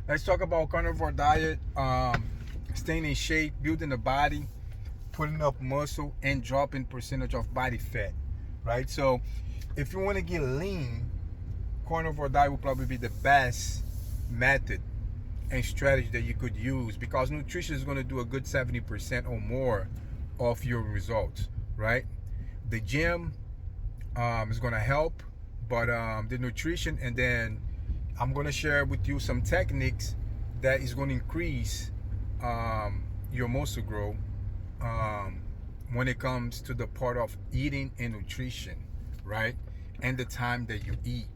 Let's talk about carnivore diet, staying in shape, building the body, putting up muscle, and dropping percentage of body fat, right? So if you want to get lean, carnivore diet will probably be the best method and strategy that you could use, because nutrition is going to do a good 70% or more of your results, right? The gym is going to help, but the nutrition, and then I'm going to share with you some techniques that is going to increase your muscle growth um, when it comes to the part of eating and nutrition, right? And the time that you eat,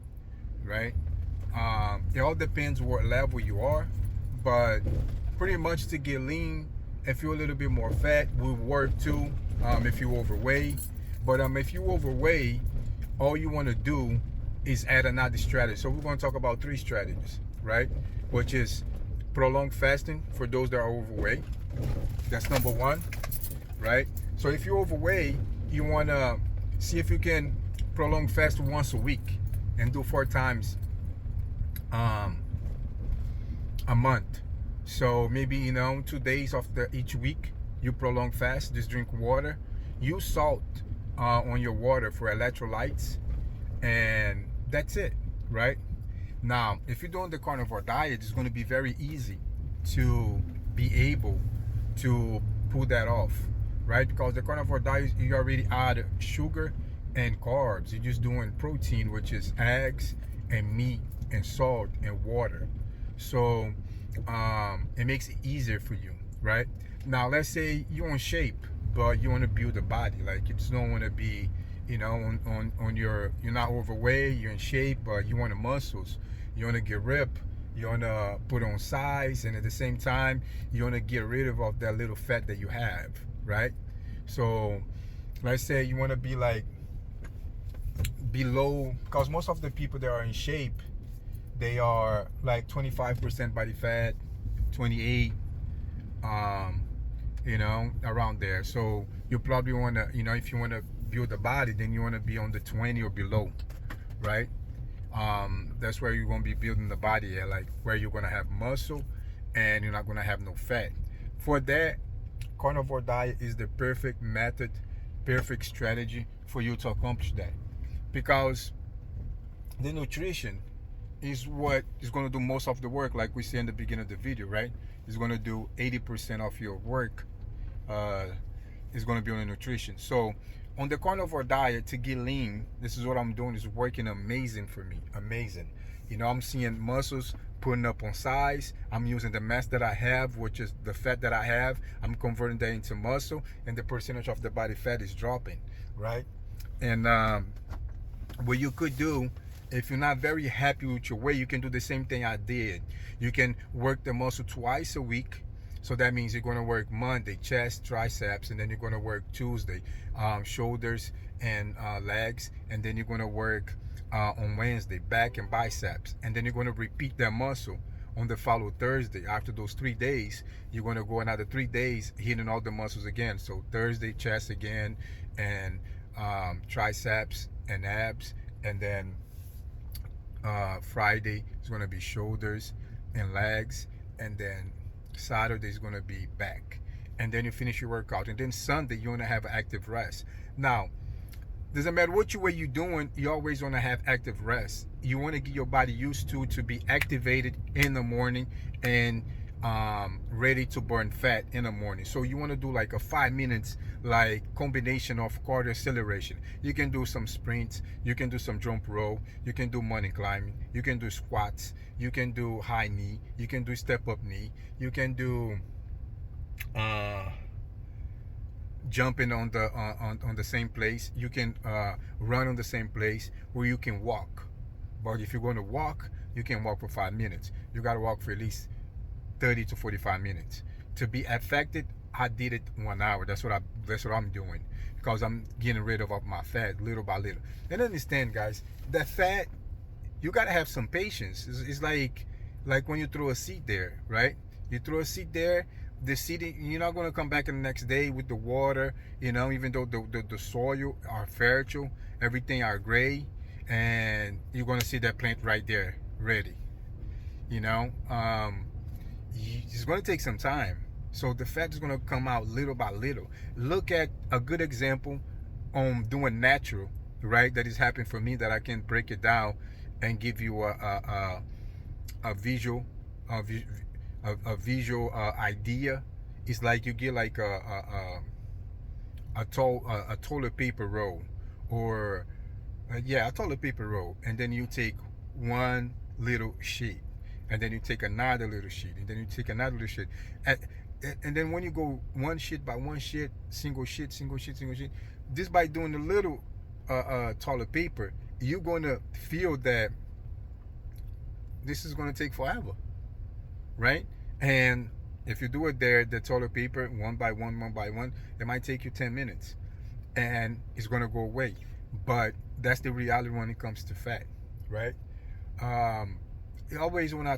right? It all depends what level you are, but pretty much to get lean, if you're a little bit more fat, will work too. If you're overweight, but if you overweight, all you want to do is add another strategy. So we're going to talk about three strategies, right? Which is prolonged fasting for those that are overweight. That's number one, right? So if you're overweight, you want to see if you can prolong fast once a week and do 4 times um, a month. So maybe 2 days of each week you prolong fast. Just drink water. Use salt on your water for electrolytes, and that's it, right? Now, if you're doing the carnivore diet, it's going to be very easy to be able to pull that off, right? Because the carnivore diet, you already add sugar and carbs. You're just doing protein, which is eggs and meat and salt and water. So it makes it easier for you, right? Now, let's say you're in shape, but you want to build a body. Like, you just don't want to be, on you're not overweight, you're in shape, but you want the muscles. You want to get ripped. You want to put on size, and at the same time, you want to get rid of all that little fat that you have, right? So, let's say you want to be like below, because most of the people that are in shape, they are like 25% body fat, 28, around there. So you probably want to, if you want to build a body, then you want to be on the 20 or below, right? That's where you're going to be building the body at, like where you're going to have muscle and you're not going to have no fat. For that, carnivore diet is the perfect method, perfect strategy for you to accomplish that, because the nutrition is what is going to do most of the work. Like we said in the beginning of the video, right? It's going to do 80% of your work. Is going to be on the nutrition. So on the carnivore diet, to get lean, this is what I'm doing, is working amazing for me. Amazing. I'm seeing muscles putting up on size. I'm using the mass that I have, which is the fat that I have. I'm converting that into muscle, and the percentage of the body fat is dropping, right? And what you could do, if you're not very happy with your weight, you can do the same thing I did. You can work the muscle twice a week. So that means you're going to work Monday chest, triceps, and then you're going to work Tuesday shoulders and legs, and then you're going to work on Wednesday back and biceps, and then you're going to repeat that muscle on the follow Thursday. After those 3 days, you're going to go another 3 days hitting all the muscles again. So Thursday chest again, and triceps and abs, and then Friday is going to be shoulders and legs, and then Saturday is going to be back, and then you finish your workout, and then Sunday you want to have active rest. Now, doesn't matter what way you're doing, you always want to have active rest. You want to get your body used to be activated in the morning and ready to burn fat in the morning. So you want to do like a 5 minutes like combination of cardio acceleration. You can do some sprints, you can do some jump rope, you can do mountain climbing, you can do squats, you can do high knee, you can do step up knee, you can do jumping on the same place, you can run on the same place, where you can walk. But if you're going to walk, you can walk for 5 minutes. You got to walk for at least 30 to 45 minutes to be affected. I did it 1 hour. That's what I'm doing, because I'm getting rid of my fat little by little. And understand, guys, that fat, you gotta have some patience. It's like when you throw a seed there, right? You throw a seed there, the seed, you're not gonna come back the next day with the water, even though the soil are fertile, everything are gray, and you're gonna see that plant right there ready. you know. It's going to take some time. So the fat is going to come out little by little. Look at a good example on doing natural, right? That is happening for me, that I can break it down and give you a visual, a, a visual idea. It's like you get like a toilet paper roll, or yeah, a toilet paper roll, and then you take one little sheet, and then you take another little sheet, and then you take another little sheet, and, and then when you go one sheet by one sheet, single sheet, single sheet, single sheet, just by doing the little toilet paper, you're going to feel that this is going to take forever, right? And if you do it there, the toilet paper, one by one, it might take you 10 minutes, and it's going to go away. But that's the reality when it comes to fat, right? um Always when I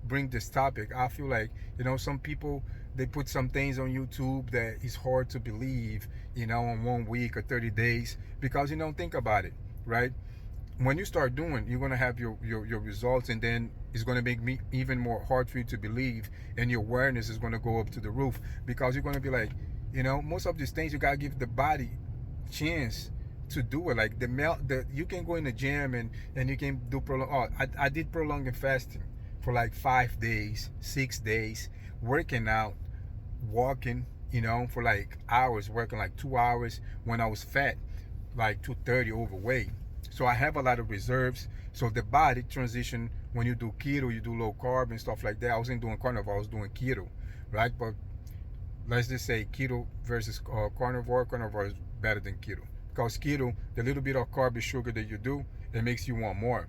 bring this topic, I feel like, some people, they put some things on YouTube that is hard to believe, in 1 week or 30 days, because think about it, right? When you start doing, you're going to have your results, and then it's going to make me even more hard for you to believe, and your awareness is going to go up to the roof, because you're going to be like, most of these things, you got to give the body chance to do it. Like you can go in the gym, and you can do I did prolonged fasting for like 5 days, 6 days, working out, walking, for like hours, working like 2 hours when I was fat, like 230 overweight. So I have a lot of reserves. So the body transition, when you do keto, you do low carb and stuff like that. I wasn't doing carnivore, I was doing keto, right? But let's just say keto versus carnivore. Carnivore is better than keto, because keto, the little bit of carb and sugar that you do, it makes you want more,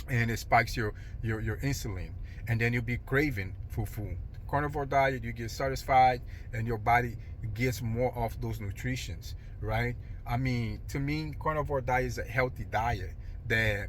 and it spikes your insulin, and then you'll be craving for food. Carnivore diet, you get satisfied, and your body gets more of those nutritions, right? I mean, to me, carnivore diet is a healthy diet that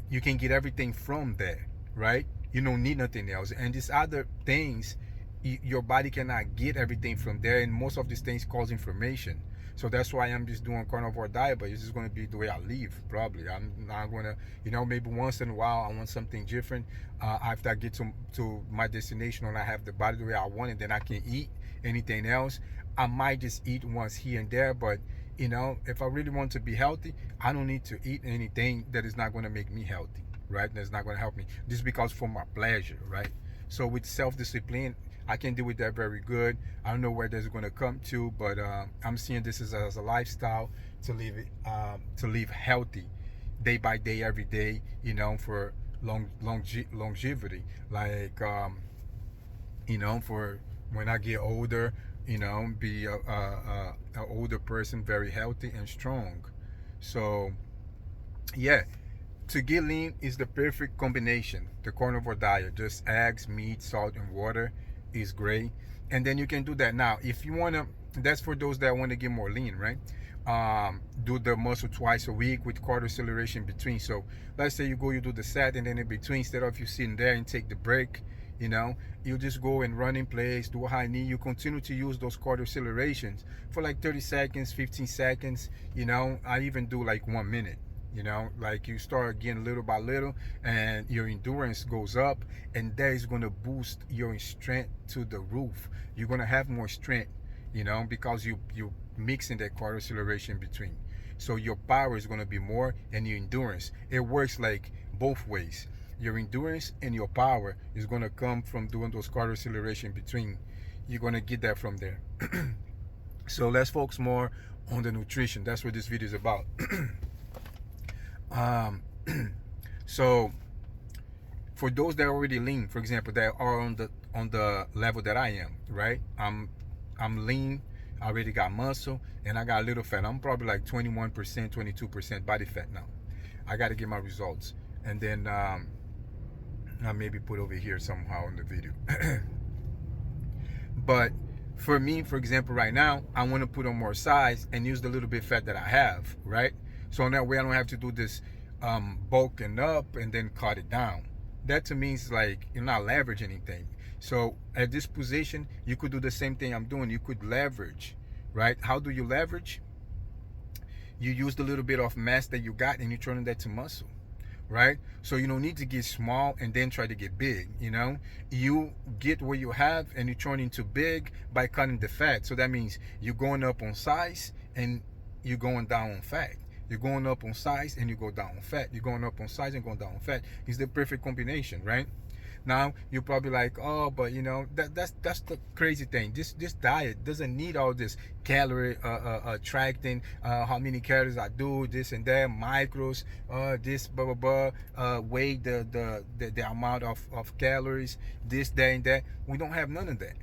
you can get everything from there, right? You don't need nothing else. And these other things, your body cannot get everything from there, and most of these things cause inflammation. So that's why I'm just doing carnivore diet, but it's just going to be the way I live, probably. I'm not going to, maybe once in a while I want something different. After I get to my destination, and I have the body the way I want it, then I can eat anything else. I might just eat once here and there, but if I really want to be healthy, I don't need to eat anything that is not going to make me healthy, right? That's not going to help me. This is because for my pleasure, right? So with self-discipline, I can deal with that very good. I don't know where that's going to come to, but I'm seeing this as a lifestyle to live healthy, day by day, every day. For longevity, like for when I get older, be a older person, very healthy and strong. So yeah, to get lean is the perfect combination. The carnivore diet, just eggs, meat, salt, and water, is great. And then you can do that. Now if you want to, that's for those that want to get more lean, right? Do the muscle twice a week with cardio acceleration between. So let's say you do the set, and then in between, instead of you sitting there and take the break, you just go and run in place, do a high knee. You continue to use those cardio accelerations for like 30 seconds, 15 seconds. I even do like 1 minute. Like you start getting little by little, and your endurance goes up, and that is going to boost your strength to the roof. You're going to have more strength, because you mixing that cardio acceleration between. So your power is going to be more, and your endurance. It works like both ways. Your endurance and your power is going to come from doing those cardio acceleration between. You're going to get that from there. So let's focus more on the nutrition. That's what this video is about. So for those that are already lean, for example, that are on the level that I am, right? I'm lean. I already got muscle, and I got a little fat. I'm probably like 21%, 22% body fat now. I got to get my results, and then I'll maybe put over here somehow in the video. But for me, for example, right now, I want to put on more size and use the little bit fat that I have, right? So in that way, I don't have to do this bulking up and then cut it down. That to me is like you're not leveraging anything. So at this position, you could do the same thing I'm doing. You could leverage, right? How do you leverage? You use the little bit of mass that you got, and you turn that to muscle, right? So you don't need to get small and then try to get big. You get what you have and you turn into big by cutting the fat. So that means you're going up on size and you're going down on fat. You're going up on size and you go down on fat. You're going up on size and going down on fat. It's the perfect combination, right? Now you're probably like, oh, but that's the crazy thing. This diet doesn't need all this calorie tracking, how many calories I do, this and that, macros, this blah blah blah, weigh the amount of calories, this, that, and that. We don't have none of that,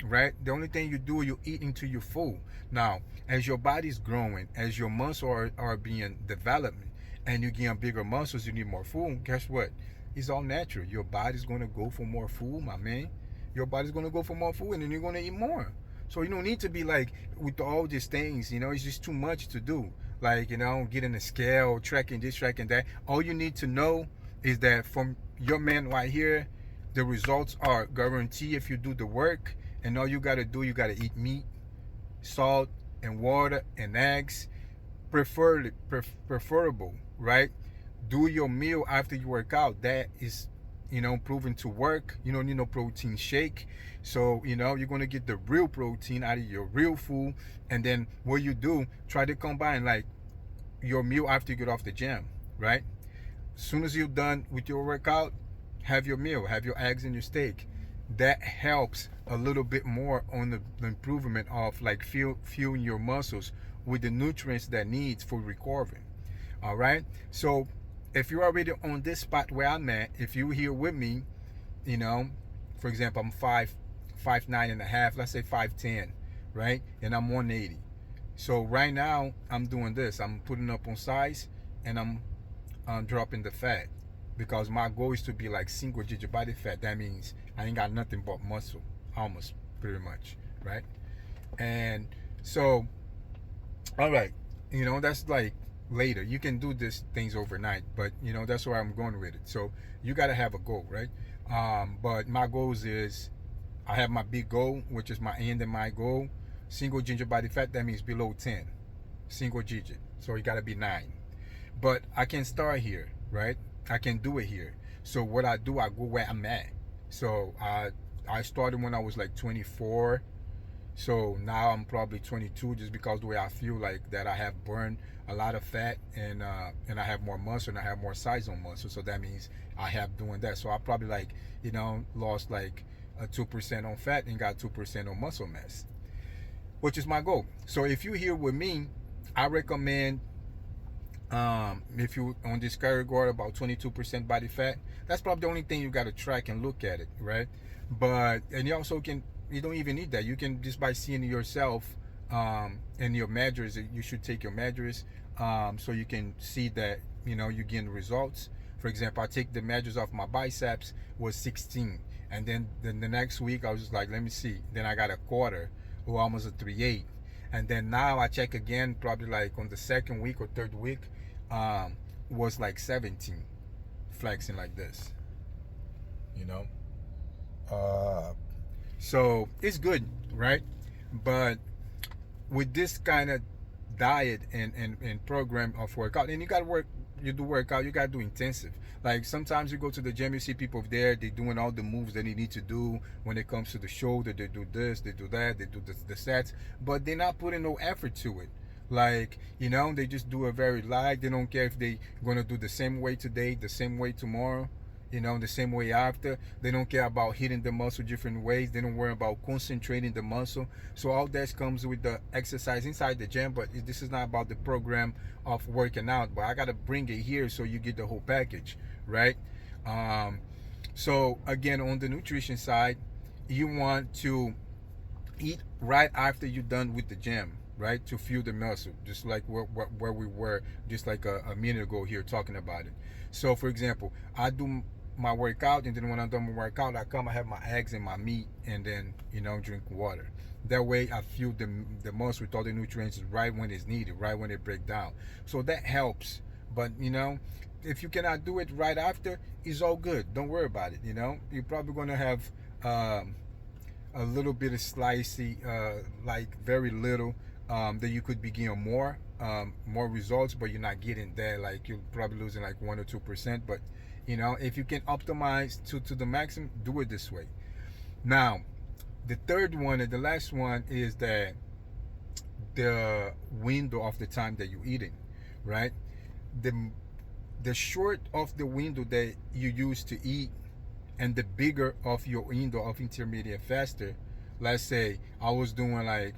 right? The only thing you do, you eat into your food. Now, as your body's growing, as your muscles are being developed, and you're getting bigger muscles, you need more food. Guess what? It's all natural. Your body's going to go for more food, my man. Your body's going to go for more food, and then you're going to eat more. So you don't need to be like with all these things, it's just too much to do. Like, getting a scale, tracking this, tracking that. All you need to know is that from your man right here, the results are guaranteed if you do the work. And all you got to do, you got to eat meat, salt, and water, and eggs. Preferable, right? Do your meal after you work out. That is, proven to work. You don't need no protein shake. So, you're going to get the real protein out of your real food. And then what you do, try to combine like your meal after you get off the gym, right? As soon as you're done with your workout, have your meal, have your eggs and your steak. That helps a little bit more on the improvement of like fueling your muscles with the nutrients that needs for recovering. All right. So if you're already on this spot where I'm at, if you're here with me, for example, I'm 5'9.5", let's say 5'10", right? And I'm 180. So right now I'm doing this. I'm putting up on size and I'm dropping the fat because my goal is to be like single digit body fat. That means I ain't got nothing but muscle, almost pretty much, right? And so, all right, that's like later. You can do these things overnight, but that's where I'm going with it. So you got to have a goal, right? But my goals is I have my big goal, which is my end and my goal. Single digit body fat, that means below 10. Single digit. So you got to be 9. But I can start here, right? I can do it here. So what I do, I go where I'm at. So I started when I was like 24. So now I'm probably 22, just because the way I feel like that I have burned a lot of fat and I have more muscle and I have more size on muscle. So that means I have doing that. So I probably like, lost like 2% on fat and got 2% on muscle mass, which is my goal. So if you're here with me, I recommend if you on this category about 22% body fat, that's probably the only thing you got to track and look at it, right? But and you also you don't even need that. You can just by seeing yourself and your measures, you should take your measures so you can see that you're getting results. For example, I take the measures of my biceps was 16, and then the next week I was just like, let me see. Then I got a quarter or almost a 3/8, and then now I check again, probably like on the second week or third week, was like 17, flexing like this, so it's good, right? But with this kind of diet and program of workout, and you do workout, you gotta do intensive. Like sometimes you go to the gym, you see people there, they doing all the moves that they need to do when it comes to the shoulder. They do this, they do that, they do the sets, but they're not putting no effort to it. Like, they just do a very light. They don't care if they gonna do the same way today, the same way tomorrow, the same way after. They don't care about hitting the muscle different ways. They don't worry about concentrating the muscle. So all that comes with the exercise inside the gym, but this is not about the program of working out. But I gotta bring it here so you get the whole package, right? So again, on the nutrition side, you want to eat right after you're done with the gym, right? To fuel the muscle, just like where we were just like a minute ago here talking about it. So for example, I do my workout, and then when I'm done my workout, I have my eggs and my meat, and then drink water. That way I fuel the muscle with all the nutrients right when it's needed, right when it breaks down. So that helps. But if you cannot do it right after, it's all good. Don't worry about it. You're probably gonna have a little bit of slicey, like very little that you could be getting more results, but you're not getting there. Like you're probably losing like 1 or 2%. But if you can optimize to the maximum, do it this way. Now, the third one and the last one is that the window of the time that you're eating, right? The the short of the window that you use to eat and the bigger of your window of intermediate faster. Let's say I was doing like,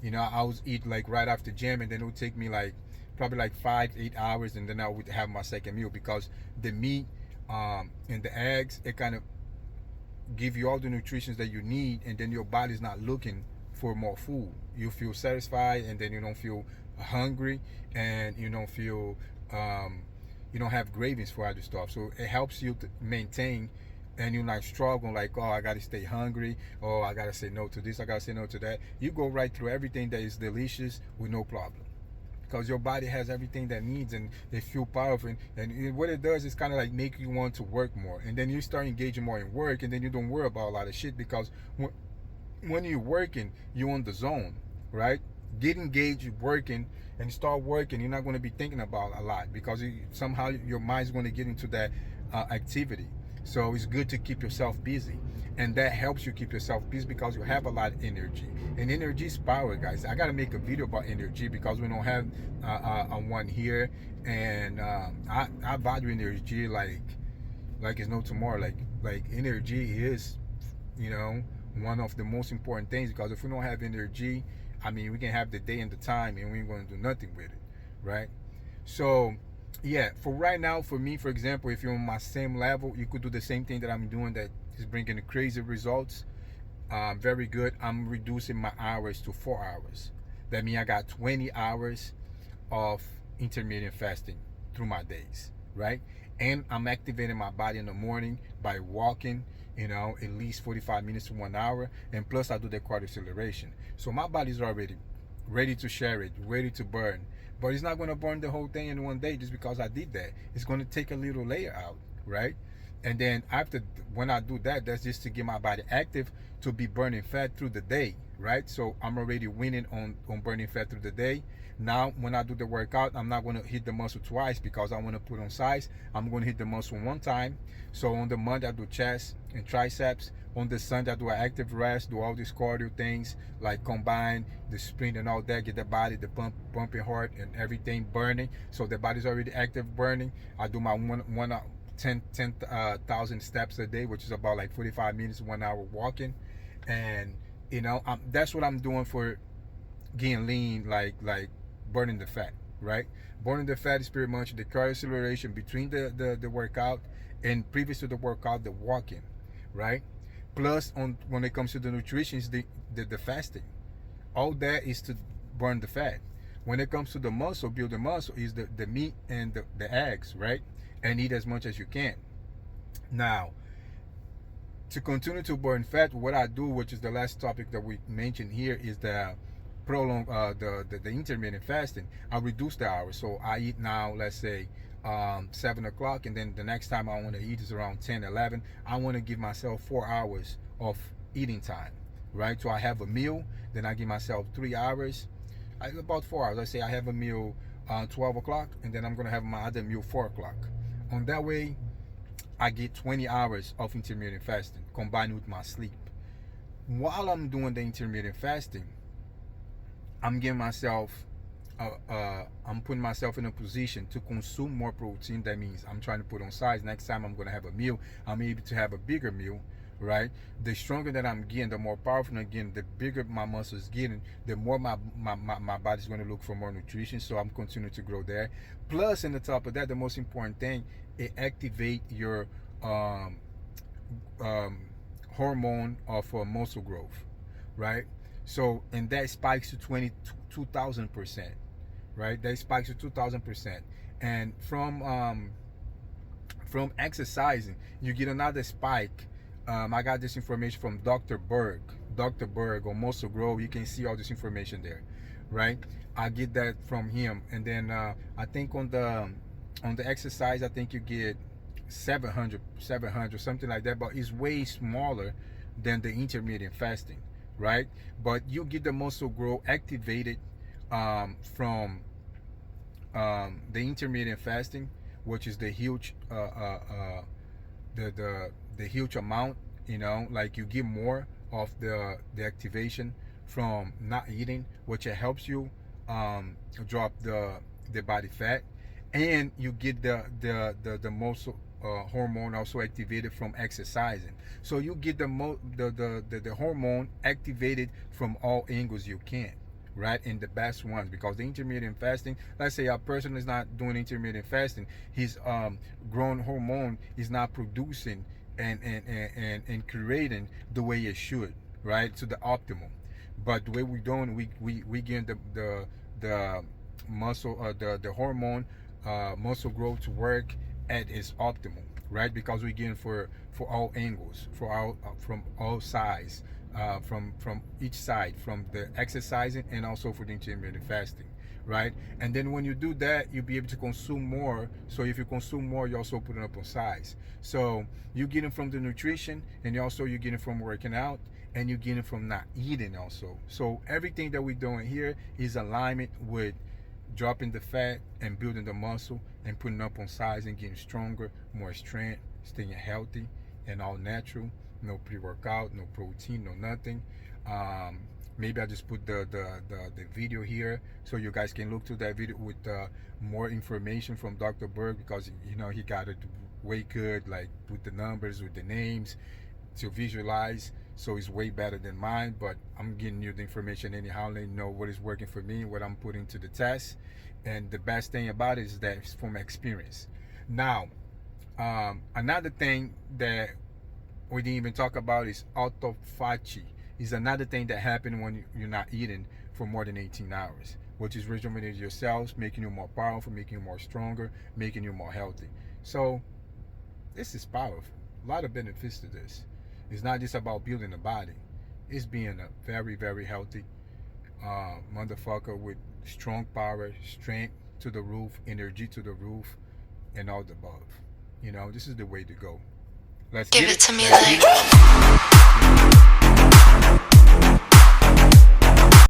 I was eat like right after gym, and then it would take me like probably like 5-8 hours, and then I would have my second meal, because the meat and the eggs, it kind of give you all the nutrition that you need, and then your body's not looking for more food. You feel satisfied, and then you don't feel hungry, and you don't feel you don't have cravings for other stuff. So it helps you to maintain, and you're not struggling like, oh, I gotta stay hungry, or I gotta say no to this, I gotta say no to that. You go right through everything that is delicious with no problem, because your body has everything that needs, and they feel powerful, and what it does is kind of like make you want to work more, and then you start engaging more in work, and then you don't worry about a lot of shit, because when you're working, you're on the zone, right? Get engaged, you're working, and start working. You're not going to be thinking about a lot, because somehow your mind's going to get into that activity. So it's good to keep yourself busy, and that helps you keep yourself busy because you have a lot of energy, and energy is power, guys. I got to make a video about energy because we don't have one here, and I value energy like it's no tomorrow. Like energy is, one of the most important things, because if we don't have energy, I mean, we can have the day and the time, and we ain't going to do nothing with it, right? So yeah, for right now, for me, for example, if you're on my same level, you could do the same thing that I'm doing that is bringing the crazy results. Very good. I'm reducing my hours to 4 hours. That means I got 20 hours of intermittent fasting through my days, right? And I'm activating my body in the morning by walking, at least 45 minutes to 1 hour. And plus I do the cardio acceleration. So my body's already ready to share it, ready to burn. But it's not going to burn the whole thing in one day just because I did that. It's going to take a little layer out, right? And then when I do that, that's just to get my body active to be burning fat through the day, right? So I'm already winning on burning fat through the day. Now, when I do the workout, I'm not going to hit the muscle twice because I want to put on size. I'm going to hit the muscle one time. So on the Monday, I do chest and triceps. On the Sunday, I do an active rest, do all these cardio things, like combine the sprint and all that, get the body, the pumping heart and everything burning. So the body's already active burning. I do my 10,000 steps a day, which is about like 45 minutes, 1 hour walking. And, that's what I'm doing for getting lean, like burning the fat, right? Burning the fat is pretty much the cardio acceleration between the workout and previous to the workout, the walking, right? Plus, when it comes to the nutrition, is the fasting. All that is to burn the fat. When it comes to the muscle, building muscle, is the meat and the eggs, right? And eat as much as you can. Now, to continue to burn fat, what I do, which is the last topic that we mentioned here, is the prolong the intermittent fasting. I reduce the hours. So I eat now, let's say 7 o'clock, and then the next time I want to eat is around 10, 11. I want to give myself 4 hours of eating time, right? So I have a meal, then I give myself 3 hours, about 4 hours. Let's say I have a meal 12 o'clock, and then I'm going to have my other meal 4 o'clock. On that way, I get 20 hours of intermittent fasting combined with my sleep. While I'm doing the intermittent fasting, I'm giving myself I'm putting myself in a position to consume more protein. That means I'm trying to put on size. Next time I'm going to have a meal, I'm able to have a bigger meal, right? The stronger that I'm getting, the more powerful I'm getting, the bigger my muscle is getting, the more my body's going to look for more nutrition. So I'm continuing to grow there. Plus, in the top of that, the most important thing, it activate your hormone of muscle growth, right? So, and that spikes to 22,000%, right? That spikes to 2,000%. And from exercising, you get another spike. I got this information from Dr. Berg on Muscle Growth. You can see all this information there, right? I get that from him. And then I think on the exercise, I think you get 700, something like that, but it's way smaller than the intermittent fasting, right? But you get the muscle growth activated from the intermittent fasting, which is the huge the huge amount, you know, like you get more of the activation from not eating, which it helps you drop the body fat, and you get the muscle hormone also activated from exercising. So you get the hormone activated from all angles you can, right? And the best ones, because the intermittent fasting, let's say a person is not doing intermittent fasting, his grown hormone is not producing and creating the way it should, right, to the optimum. But the way we're doing, we get the muscle the hormone muscle growth to work at its optimum, right? Because we're getting for all angles, for all from all sides, from each side, from the exercising and also for the intermittent fasting, right? And then when you do that, you'll be able to consume more. So if you consume more, you're also putting up on size. So you're getting from the nutrition, and you're getting from working out, and you're getting from not eating also. So everything that we're doing here is alignment with dropping the fat and building the muscle and putting up on size and getting stronger, more strength, staying healthy and all natural. No pre-workout, no protein, no nothing. Maybe I just put the video here so you guys can look to that video with more information from Dr. Berg, because you know he got it way good, like with the numbers, with the names to visualize. So it's way better than mine, but I'm getting you the information anyhow, letting you know what is working for me, what I'm putting to the test. And the best thing about it is that it's from experience. Now, another thing that we didn't even talk about is autophagy. Is another thing that happens when you're not eating for more than 18 hours, which is rejuvenating your cells, making you more powerful, making you more stronger, making you more healthy. So this is powerful. A lot of benefits to this. It's not just about building a body. It's being a very, very healthy motherfucker with strong power, strength to the roof, energy to the roof, and all the above. You know, this is the way to go. Let's give it to me like